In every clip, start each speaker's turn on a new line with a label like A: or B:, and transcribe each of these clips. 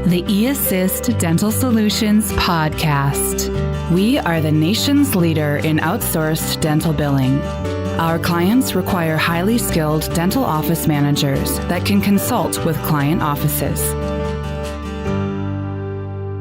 A: The eAssist Dental Solutions podcast. We are the nation's leader in outsourced dental billing. Our clients require highly skilled dental office managers that can consult with client offices.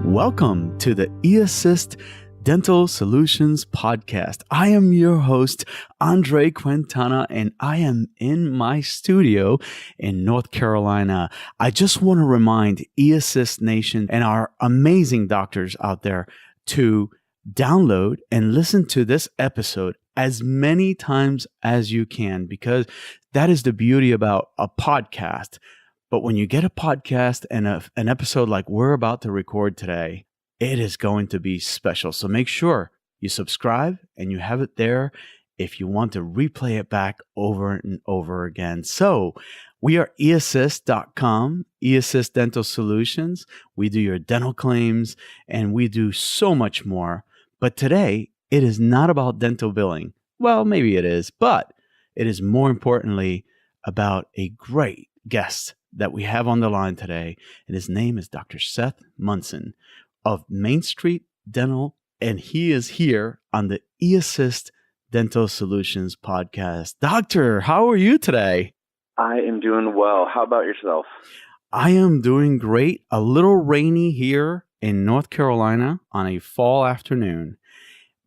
B: Welcome to the eAssist Dental Solutions podcast. I am your host, Andre Quintana, and I am in my studio in North Carolina. I just want to remind eAssist Nation and our amazing doctors out there to download and listen to this episode as many times as you can, because that is the beauty about a podcast. But when you get a podcast and an episode like we're about to record today, it is going to be special. So make sure you subscribe and you have it there if you want to replay it back over and over again. So we are eAssist.com, eAssist Dental Solutions. We do your dental claims and we do so much more. But today, it is not about dental billing. Well, maybe it is, but it is more importantly about a great guest that we have on the line today. And his name is Dr. Seth Monson of Main Street Dental, and he is here on the eAssist Dental Solutions podcast. Doctor, how are you today?
C: I am doing well. How about yourself?
B: I am doing great. A little rainy here in North Carolina on a fall afternoon,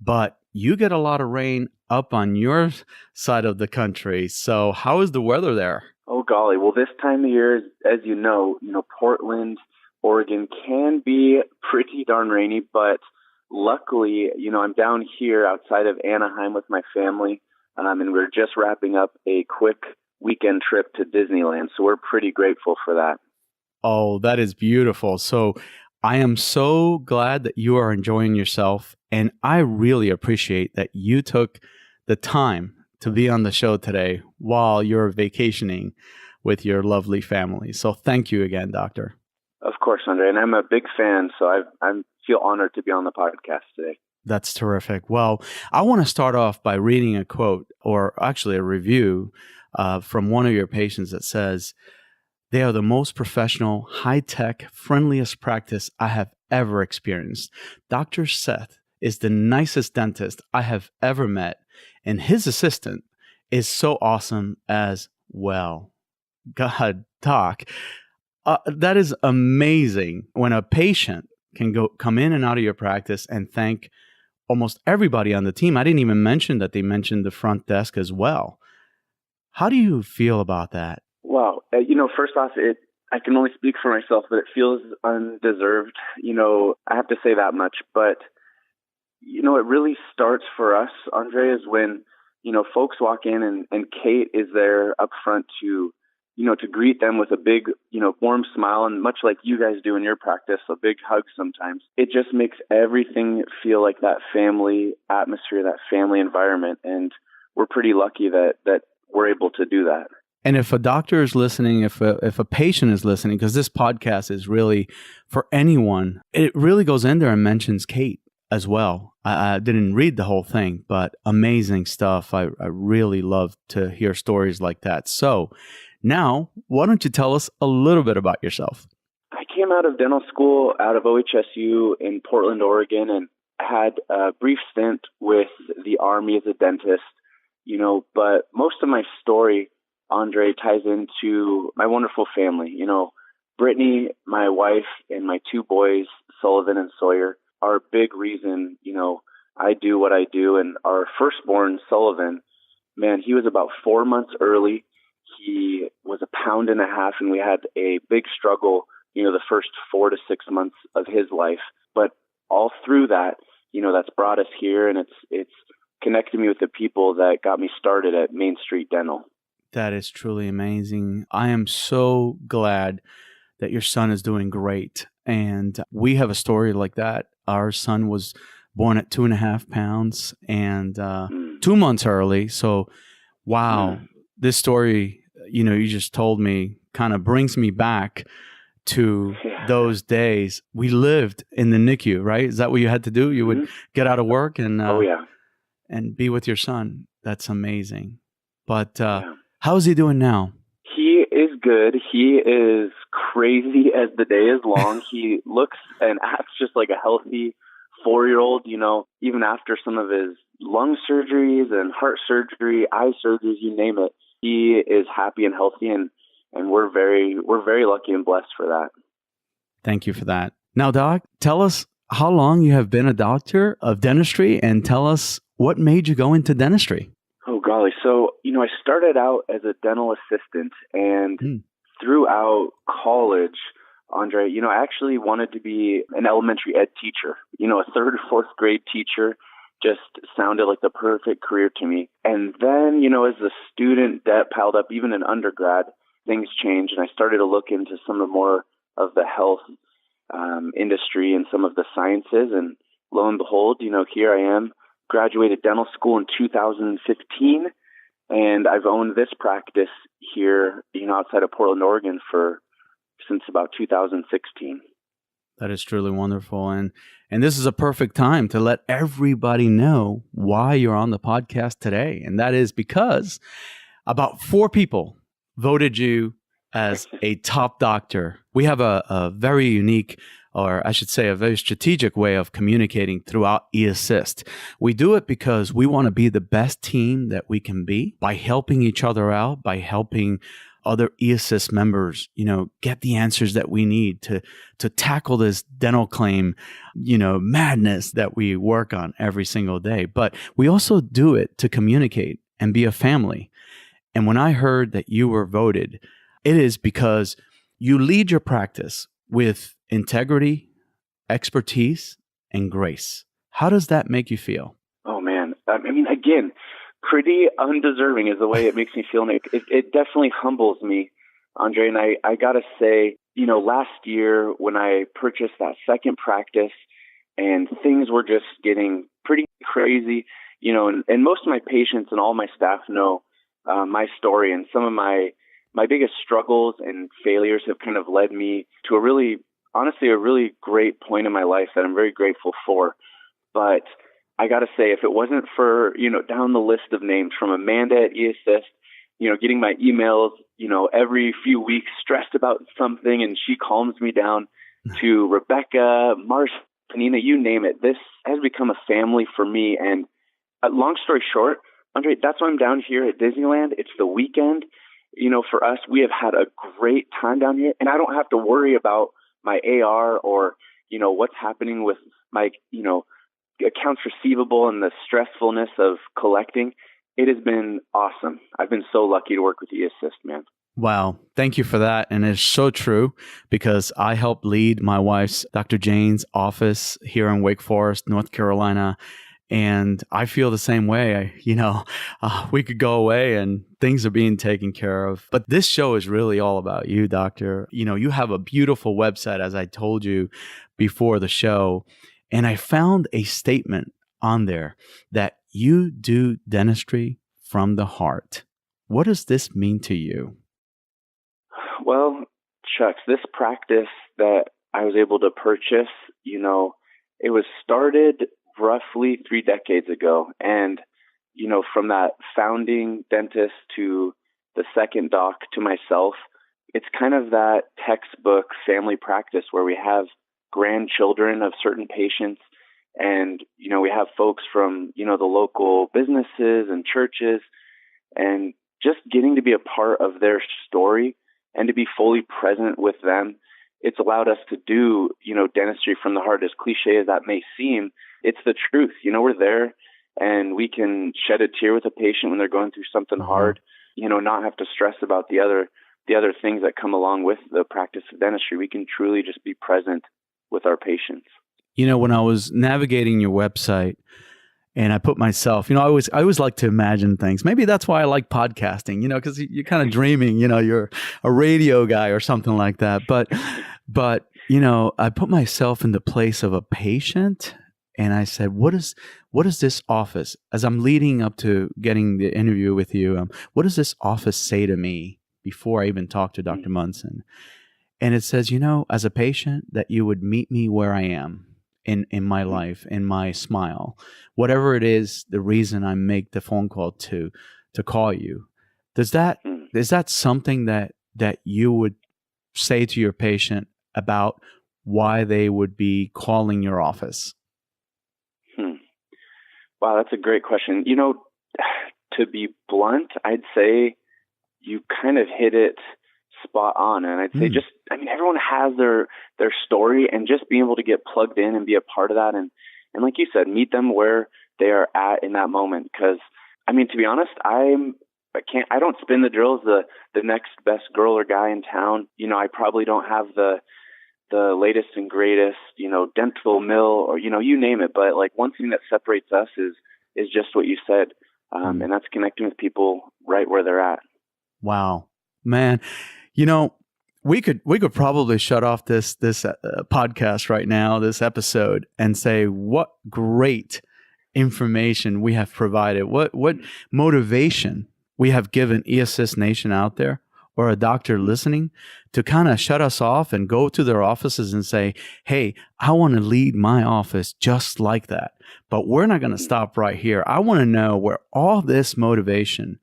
B: but you get a lot of rain up on your side of the country. So how is the weather there?
C: Oh, golly. Well, this time of year, as you know, Portland, Oregon can be pretty darn rainy, but luckily, I'm down here outside of Anaheim with my family, and we're just wrapping up a quick weekend trip to Disneyland, so we're pretty grateful for that.
B: Oh, that is beautiful. So I am so glad that you are enjoying yourself, and I really appreciate that you took the time to be on the show today while you're vacationing with your lovely family. So thank you again, Doctor.
C: Of course, Andre, and I'm a big fan, so I feel honored to be on the podcast today.
B: That's terrific. Well, I want to start off by reading a quote, or actually a review from one of your patients that says, "They are the most professional, high-tech, friendliest practice I have ever experienced. Dr. Seth is the nicest dentist I have ever met, and his assistant is so awesome as well." God, Doc. That is amazing when a patient can come in and out of your practice and thank almost everybody on the team. I didn't even mention that they mentioned the front desk as well. How do you feel about that?
C: Well, first off, I can only speak for myself, but it feels undeserved. I have to say that much. But, it really starts for us, Andre, is when, folks walk in and Kate is there up front to greet them with a big, warm smile, and much like you guys do in your practice, a big hug sometimes. It just makes everything feel like that family atmosphere, that family environment, and we're pretty lucky that we're able to do that.
B: And if a doctor is listening, if a patient is listening, because this podcast is really for anyone, it really goes in there and mentions Kate as well. I didn't read the whole thing, but amazing stuff. I really love to hear stories like that. So now, why don't you tell us a little bit about yourself?
C: I came out of dental school out of OHSU in Portland, Oregon, and had a brief stint with the Army as a dentist, but most of my story, Andre, ties into my wonderful family. Brittany, my wife, and my two boys, Sullivan and Sawyer, are a big reason, I do what I do. And our firstborn, Sullivan, man, he was about 4 months early. He was 1.5 pounds, and we had a big struggle, the first 4 to 6 months of his life. But all through that, that's brought us here, and it's connected me with the people that got me started at Main Street Dental.
B: That is truly amazing. I am so glad that your son is doing great. And we have a story like that. Our son was born at 2.5 pounds and 2 months early. So, wow, this story, you just told me kind of brings me back to those days. We lived in the NICU, right? Is that what you had to do? You would get out of work and and be with your son. That's amazing. But how is he doing now?
C: He is good. He is crazy as the day is long. He looks and acts just like a healthy 4-year-old, even after some of his lung surgeries and heart surgery, eye surgeries, you name it. He is happy and healthy, and we're very lucky and blessed for that.
B: Thank you for that. Now, Doc, tell us how long you have been a doctor of dentistry, and tell us what made you go into dentistry.
C: Oh, golly. So, I started out as a dental assistant, and throughout college, Andre, I actually wanted to be an elementary ed teacher. A third or fourth grade teacher just sounded like the perfect career to me. And then, as the student debt piled up, even in undergrad, things changed, and I started to look into some of more of the health industry and some of the sciences. And lo and behold, here I am, graduated dental school in 2015, and I've owned this practice here, outside of Portland, Oregon since about 2016.
B: That is truly wonderful. And this is a perfect time to let everybody know why you're on the podcast today. And that is because about 4 people voted you as a top doctor. We have a very unique, or I should say a very strategic way of communicating throughout eAssist. We do it because we want to be the best team that we can be by helping each other out, by helping other eAssist members, get the answers that we need to tackle this dental claim, madness that we work on every single day. But we also do it to communicate and be a family. And when I heard that you were voted, it is because you lead your practice with integrity, expertise, and grace. How does that make you feel?
C: Oh, man. Again, pretty undeserving is the way it makes me feel. It definitely humbles me, Andre. And I got to say, last year when I purchased that second practice and things were just getting pretty crazy, and most of my patients and all my staff know my story, and some of my biggest struggles and failures have kind of led me to a really great point in my life that I'm very grateful for. But I got to say, if it wasn't for, down the list of names from Amanda at eAssist, getting my emails, every few weeks stressed about something, and she calms me down, to Rebecca, Marcia, Nina, you name it. This has become a family for me. And long story short, Andre, that's why I'm down here at Disneyland. It's the weekend. For us, we have had a great time down here, and I don't have to worry about my AR or, what's happening with my, accounts receivable and the stressfulness of collecting. It has been awesome. I've been so lucky to work with eAssist, man.
B: Wow. Thank you for that. And it's so true because I help lead my wife's, Dr. Jane's office here in Wake Forest, North Carolina. And I feel the same way. We could go away and things are being taken care of. But this show is really all about you, Doctor. You have a beautiful website, as I told you before the show. And I found a statement on there that you do dentistry from the heart. What does this mean to you?
C: Well, Chucks, this practice that I was able to purchase, it was started roughly 3 decades ago. And, from that founding dentist to the second doc to myself, it's kind of that textbook family practice where we have grandchildren of certain patients. And, we have folks from, the local businesses and churches, and just getting to be a part of their story and to be fully present with them. It's allowed us to do, dentistry from the heart. As cliche as that may seem, it's the truth. We're there and we can shed a tear with a patient when they're going through something hard, not have to stress about the other things that come along with the practice of dentistry. We can truly just be present with our patients.
B: When I was navigating your website and I put myself, I always like to imagine things. Maybe that's why I like podcasting, because you're kind of dreaming, you're a radio guy or something like that. But I put myself in the place of a patient and I said, what is this office, as I'm leading up to getting the interview with you, what does this office say to me before I even talk to Dr. Monson? And it says, as a patient, that you would meet me where I am in my life, in my smile, whatever it is, the reason I make the phone call to call you. Is that something that that you would say to your patient about why they would be calling your office?
C: Wow, that's a great question. To be blunt, I'd say you kind of hit it spot on. And I'd say everyone has their story, and just being able to get plugged in and be a part of that. And like you said, meet them where they are at in that moment. Cause to be honest, I don't spin the drills, the next best girl or guy in town. I probably don't have the latest and greatest, dental mill or, you name it. But like one thing that separates us is just what you said. And that's connecting with people right where they're at.
B: Wow, man. We could probably shut off this podcast right now, this episode, and say what great information we have provided, what motivation we have given eAssist Nation out there, or a doctor listening, to kind of shut us off and go to their offices and say, hey, I want to lead my office just like that. But we're not going to stop right here. I want to know where all this motivation,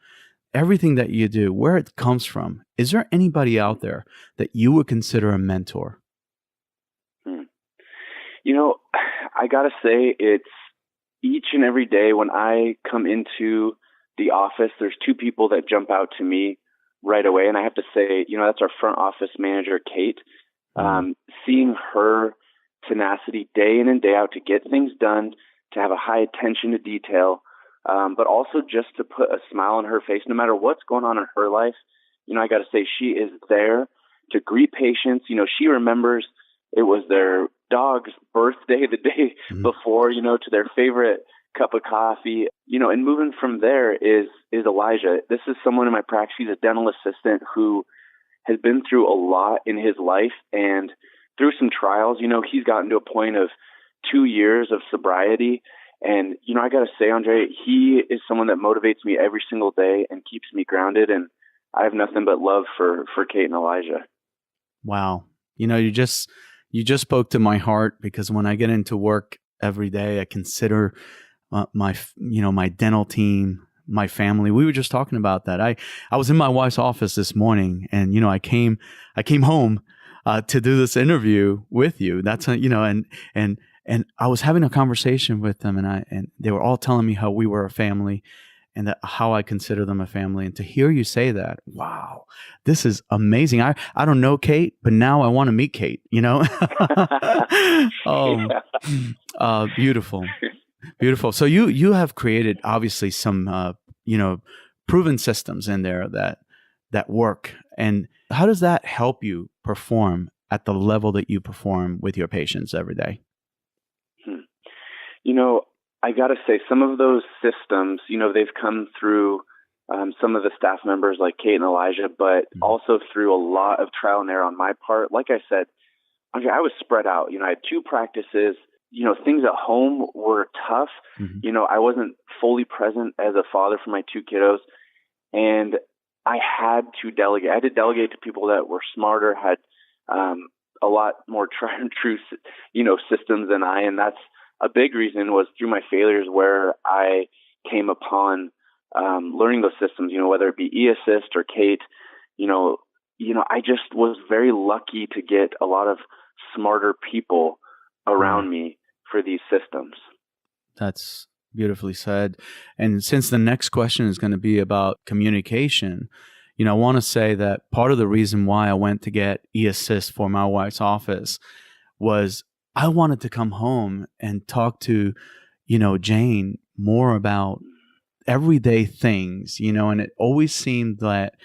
B: everything that you do, where it comes from. Is there anybody out there that you would consider a mentor?
C: I got to say, it's each and every day when I come into the office, there's two people that jump out to me right away. And I have to say, that's our front office manager, Kate. Seeing her tenacity day in and day out to get things done, to have a high attention to detail, but also just to put a smile on her face, no matter what's going on in her life. I got to say, she is there to greet patients. She remembers it was their dog's birthday the day before, to their favorite cup of coffee, and moving from there is Elijah. This is someone in my practice. He's a dental assistant who has been through a lot in his life, and through some trials, he's gotten to a point of 2 years of sobriety. And, I got to say, Andre, he is someone that motivates me every single day and keeps me grounded. And I have nothing but love for Kate and Elijah.
B: Wow. You just spoke to my heart, because when I get into work every day, I consider my dental team, my family. We were just talking about that. I was in my wife's office this morning, and I came home to do this interview with you. That's and I was having a conversation with them, and they were all telling me how we were a family, and how I consider them a family. And to hear you say that, wow, this is amazing. I don't know Kate, but now I want to meet Kate. Beautiful. Beautiful. So you have created obviously some proven systems in there that work. And how does that help you perform at the level that you perform with your patients every day?
C: I got to say, some of those systems, they've come through some of the staff members like Kate and Elijah, but also through a lot of trial and error on my part. Like I said, Andre, I was spread out. I had 2 practices. Things at home were tough. I wasn't fully present as a father for my 2 kiddos, and I had to delegate. I had to delegate to people that were smarter, had a lot more tried and true, systems than I. And that's a big reason was through my failures where I came upon learning those systems. Whether it be eAssist or Kate, I just was very lucky to get a lot of smarter people around me for these systems.
B: That's beautifully said. And since the next question is going to be about communication, I want to say that part of the reason why I went to get eAssist for my wife's office was I wanted to come home and talk to, Jane more about everyday things, and it always seemed that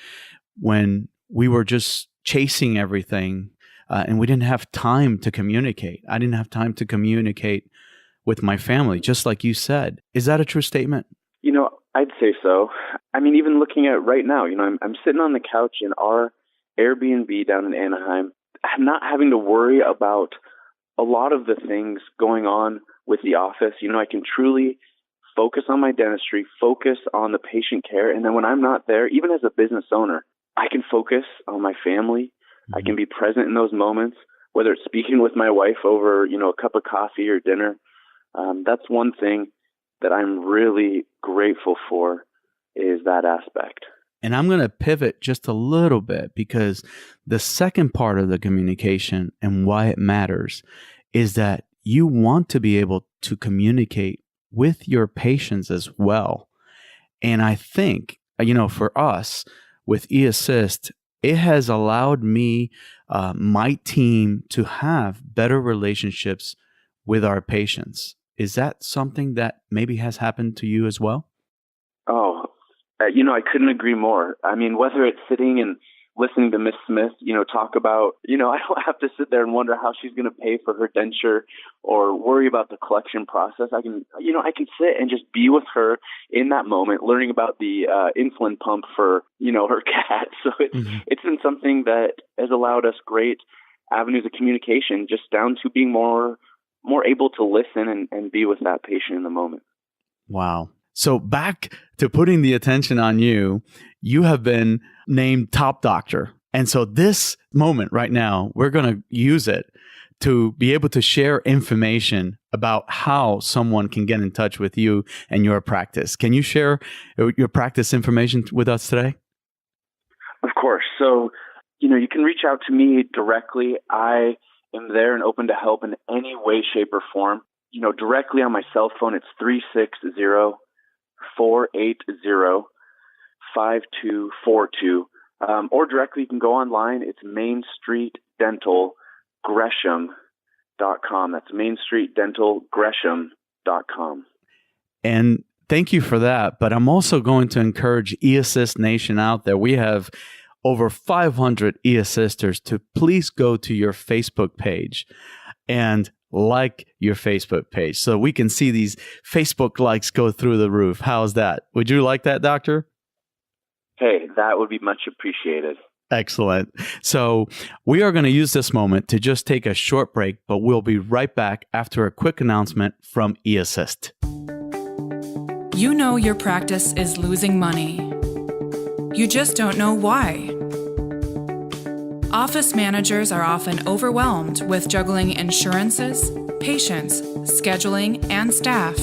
B: when we were just chasing everything, and we didn't have time to communicate. I didn't have time to communicate with my family, just like you said. Is that a true statement?
C: I'd say so. Even looking at right now, I'm sitting on the couch in our Airbnb down in Anaheim. I'm not having to worry about a lot of the things going on with the office. I can truly focus on my dentistry, focus on the patient care. And then when I'm not there, even as a business owner, I can focus on my family. I can be present in those moments, whether it's speaking with my wife over, a cup of coffee or dinner. That's one thing that I'm really grateful for, is that aspect.
B: And I'm going to pivot just a little bit because the second part of the communication and why it matters is that you want to be able to communicate with your patients as well. And I think, for us with eAssist, it has allowed me, my team, to have better relationships with our patients. Is that something that maybe has happened to you as well?
C: Oh, I couldn't agree more. I mean, whether it's sitting and listening to Miss Smith, talk about, I don't have to sit there and wonder how she's going to pay for her denture or worry about the collection process. I can sit and just be with her in that moment, learning about the insulin pump for, her cat. So it's been something that has allowed us great avenues of communication, just down to being more able to listen and be with that patient in the moment.
B: Wow. So back to putting the attention on you, you have been named top doctor. And so this moment right now, we're going to use it to be able to share information about how someone can get in touch with you and your practice. Can you share your practice information with us today?
C: Of course. So, you can reach out to me directly. I am there and open to help in any way, shape, or form. Directly on my cell phone, it's 360-480-5242. Or directly, you can go online. It's mainstreetdentalgresham.com. That's mainstreetdentalgresham.com.
B: And thank you for that. But I'm also going to encourage eAssist Nation out there. We have over 500 eAssisters to please go to your Facebook page and like your Facebook page so we can see these Facebook likes go through the roof. How's that? Would you like that, Doctor?
C: Hey, that would be much appreciated.
B: Excellent. So we are going to use this moment to just take a short break, but we'll be right back after a quick announcement from eAssist.
A: You know your practice is losing money. You just don't know why. Office managers are often overwhelmed with juggling insurances, patients, scheduling, and staff.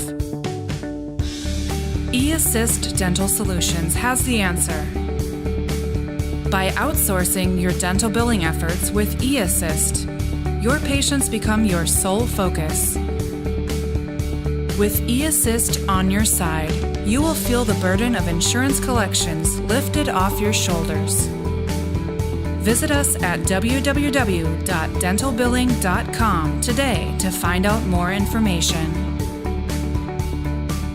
A: eAssist Dental Solutions has the answer. By outsourcing your dental billing efforts with eAssist, your patients become your sole focus. With eAssist on your side, you will feel the burden of insurance collections lifted off your shoulders. Visit us at www.dentalbilling.com today to find out more information.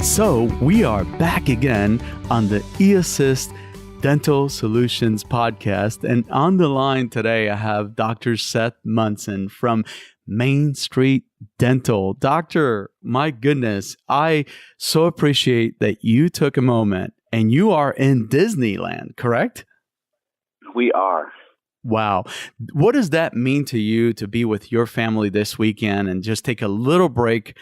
B: So we are back again on the eAssist Dental Solutions podcast. And on the line today, I have Dr. Seth Monson from Main Street Dental. Doctor, my goodness, I so appreciate that you took a moment and you are in Disneyland, correct?
C: We are.
B: Wow. What does that mean to you to be with your family this weekend and just take a little break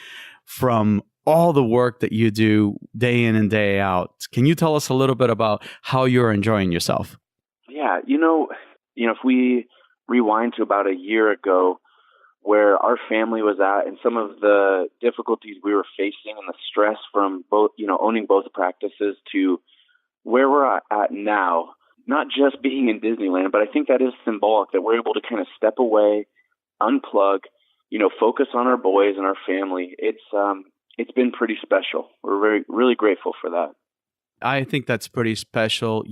B: from all the work that you do day in and day out? Can you tell us a little bit about how you're enjoying yourself?
C: Yeah, if we rewind to about a year ago where our family was at and some of the difficulties we were facing and the stress from both, owning both practices to where we're at now, not just being in Disneyland, but I think that is symbolic that we're able to kind of step away, unplug, focus on our boys and our family. It's been pretty special. We're really grateful for that.
B: I think that's pretty special.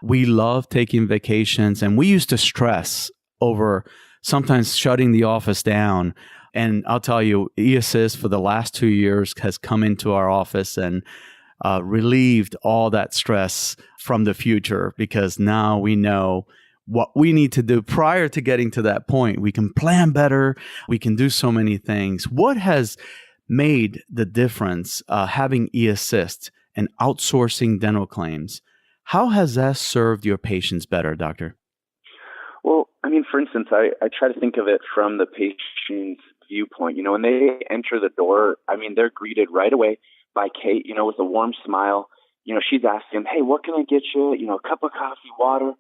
B: We love taking vacations and we used to stress over sometimes shutting the office down. And I'll tell you, eAssist for the last 2 years has come into our office and relieved all that stress from the future, because now we know what we need to do prior to getting to that point. We can plan better. We can do so many things. What has made the difference having eAssist and outsourcing dental claims? How has that served your patients better, Doctor?
C: Well, for instance, I try to think of it from the patient's viewpoint. When they enter the door, they're greeted right away by Kate, with a warm smile. She's asking, hey, what can I get you? A cup of coffee, water.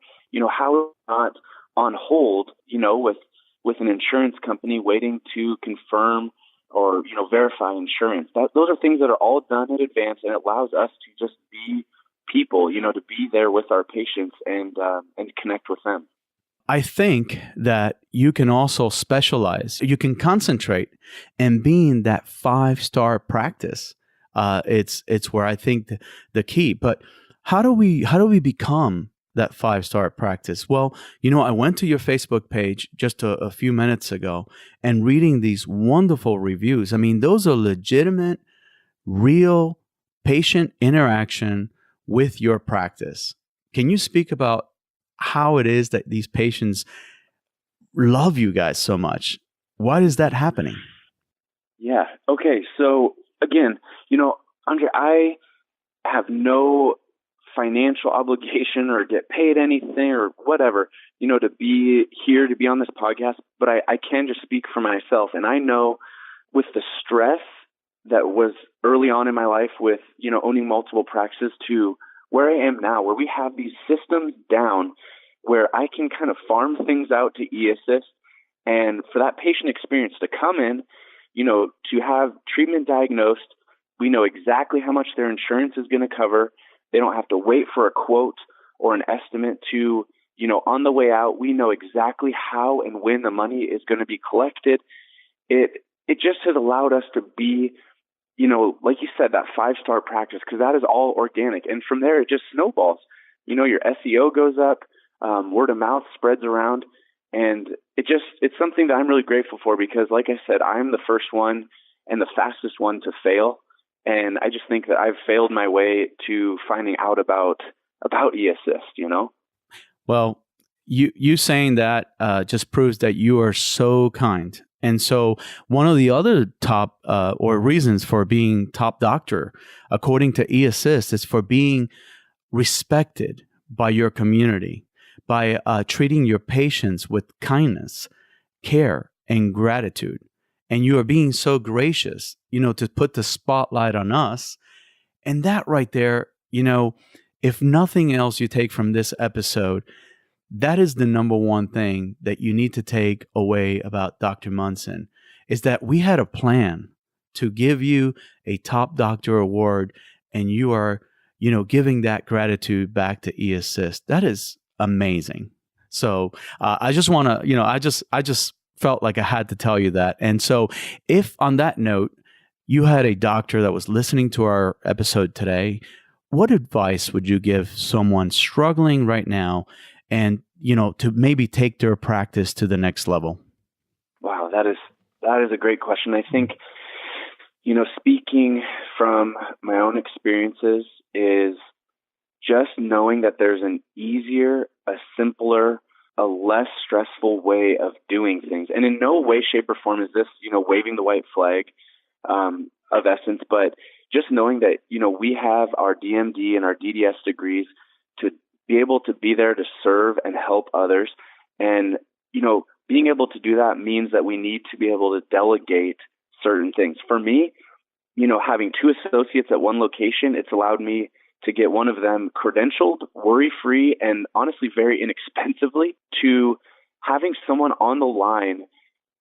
C: How not on hold, with an insurance company waiting to confirm or, verify insurance. Those are things that are all done in advance, and it allows us to just be people, to be there with our patients and connect with them.
B: I think that you can also specialize. You can concentrate and being that 5-star practice. It's where I think the key. But how do we become that 5-star practice? Well, I went to your Facebook page just a few minutes ago and reading these wonderful reviews. I mean, those are legitimate, real patient interaction with your practice. Can you speak about how it is that these patients love you guys so much? Why is that happening?
C: Yeah. Okay. So again, Andre, I have no financial obligation or get paid anything or whatever, to be here, to be on this podcast, but I can just speak for myself. And I know with the stress that was early on in my life with, owning multiple practices to where I am now, where we have these systems down where I can kind of farm things out to eAssist, and for that patient experience to come in, to have treatment diagnosed, we know exactly how much their insurance is going to cover. They don't have to wait for a quote or an estimate to, on the way out, we know exactly how and when the money is going to be collected. It just has allowed us to be, like you said, that 5-star practice, because that is all organic. And from there, it just snowballs. Your SEO goes up, word of mouth spreads around. And it's something that I'm really grateful for, because like I said, I'm the first one and the fastest one to fail. And I just think that I've failed my way to finding out about eAssist,
B: Well, you saying that just proves that you are so kind. And so one of the other top or reasons for being top doctor, according to eAssist, is for being respected by your community, by treating your patients with kindness, care, and gratitude. And you are being so gracious, to put the spotlight on us. And that right there, if nothing else you take from this episode, that is the number one thing that you need to take away about Dr. Monson, is that we had a plan to give you a top doctor award, and you are, giving that gratitude back to eAssist. That is amazing. So I just want to, I just felt like I had to tell you that. And so if on that note, you had a doctor that was listening to our episode today, what advice would you give someone struggling right now and, to maybe take their practice to the next level?
C: Wow, that is a great question. I think, speaking from my own experiences is just knowing that there's an easier, a simpler, a less stressful way of doing things. And in no way, shape, or form is this, waving the white flag of essence, but just knowing that, we have our DMD and our DDS degrees to be able to be there to serve and help others. And, being able to do that means that we need to be able to delegate certain things. For me, having 2 associates at one location, it's allowed me to get one of them credentialed, worry-free, and honestly very inexpensively, to having someone on the line,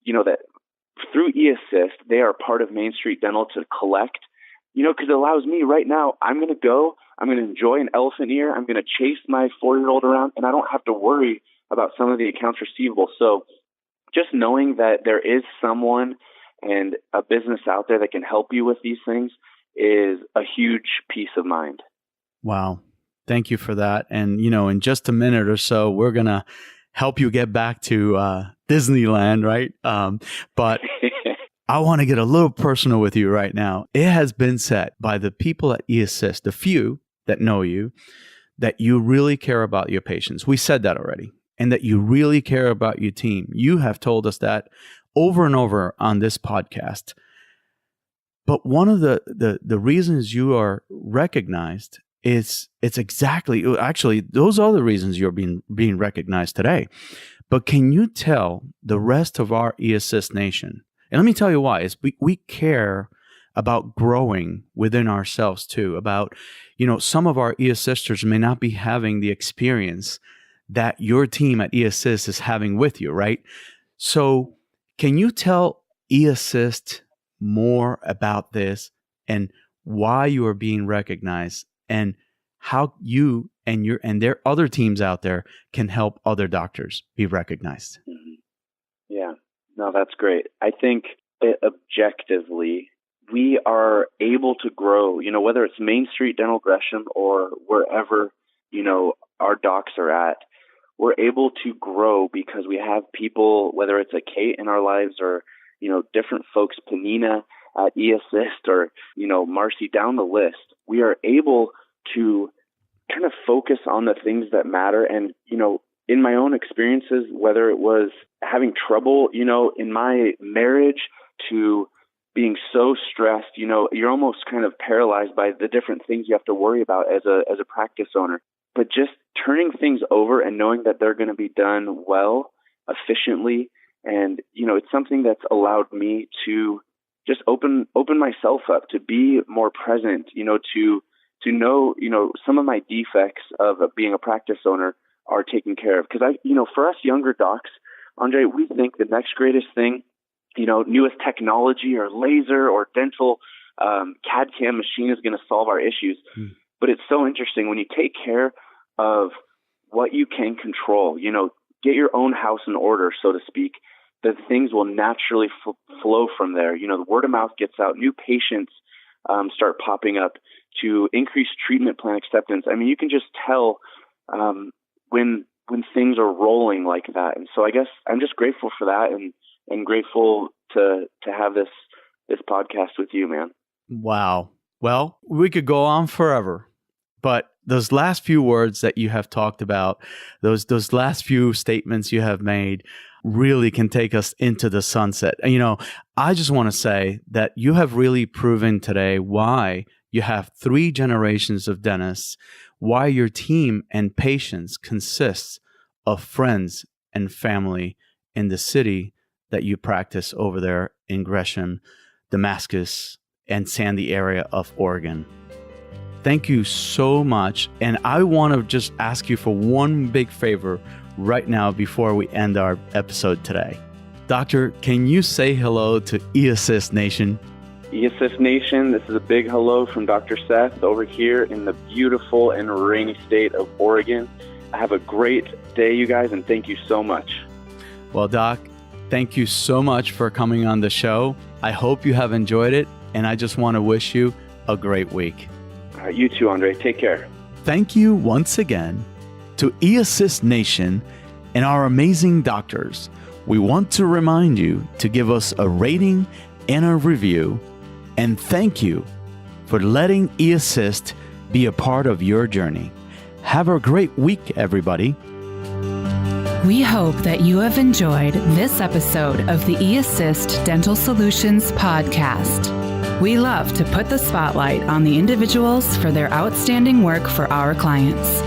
C: that through eAssist, they are part of Main Street Dental to collect, because it allows me right now, I'm going to enjoy an elephant ear, I'm going to chase my 4-year-old around, and I don't have to worry about some of the accounts receivable. So just knowing that there is someone and a business out there that can help you with these things is a huge peace of mind. Wow.
B: Thank you for that. And, in just a minute or so, we're going to help you get back to Disneyland, right? But I want to get a little personal with you right now. It has been said by the people at eAssist, the few that know you, that you really care about your patients. We said that already. And that you really care about your team. You have told us that over and over on this podcast. But one of the reasons you are recognized is actually those are the reasons you're being recognized today. But can you tell the rest of our eAssist nation? And let me tell you why. Is we care about growing within ourselves too. About, some of our eAssisters may not be having the experience that your team at eAssist is having with you, right? So can you tell eAssist more about this and why you are being recognized and how you and their other teams out there can help other doctors be recognized.
C: Mm-hmm. Yeah, no, that's great. I think objectively, we are able to grow, whether it's Main Street Dental Gresham or wherever, our docs are at, we're able to grow because we have people, whether it's a Kate in our lives or, different folks, Panina at eAssist or, Marcy down the list. We are able to kind of focus on the things that matter. And, in my own experiences, whether it was having trouble, in my marriage to being so stressed, you're almost kind of paralyzed by the different things you have to worry about as a practice owner. But just turning things over and knowing that they're going to be done well, efficiently, and, it's something that's allowed me to just open myself up, to be more present, to know, some of my defects of being a practice owner are taken care of. Because for us younger docs, Andre, we think the next greatest thing, newest technology or laser or dental CAD/CAM machine is going to solve our issues. But it's so interesting when you take care of what you can control, get your own house in order, so to speak, that things will naturally flow from there. The word of mouth gets out, new patients start popping up to increase treatment plan acceptance. I mean, you can just tell when things are rolling like that. And so I guess I'm just grateful for that and grateful to have this podcast with you, man.
B: Wow. Well, we could go on forever, but those last few words that you have talked about, those last few statements you have made really can take us into the sunset. I just want to say that you have really proven today why you have 3 generations of dentists, why your team and patients consists of friends and family in the city that you practice over there in Gresham, Damascus, and Sandy area of Oregon. Thank you so much. And I want to just ask you for one big favor right now before we end our episode today. Doctor, can you say hello to eAssist Nation?
C: eAssist Nation, this is a big hello from Dr. Seth over here in the beautiful and rainy state of Oregon. Have a great day, you guys, and thank you so much.
B: Well, Doc, thank you so much for coming on the show. I hope you have enjoyed it, and I just want to wish you a great week.
C: All right, you too, Andre. Take care.
B: Thank you once again to eAssist Nation and our amazing doctors. We want to remind you to give us a rating and a review, and thank you for letting eAssist be a part of your journey. Have a great week, everybody.
A: We hope that you have enjoyed this episode of the eAssist Dental Solutions podcast. We love to put the spotlight on the individuals for their outstanding work for our clients.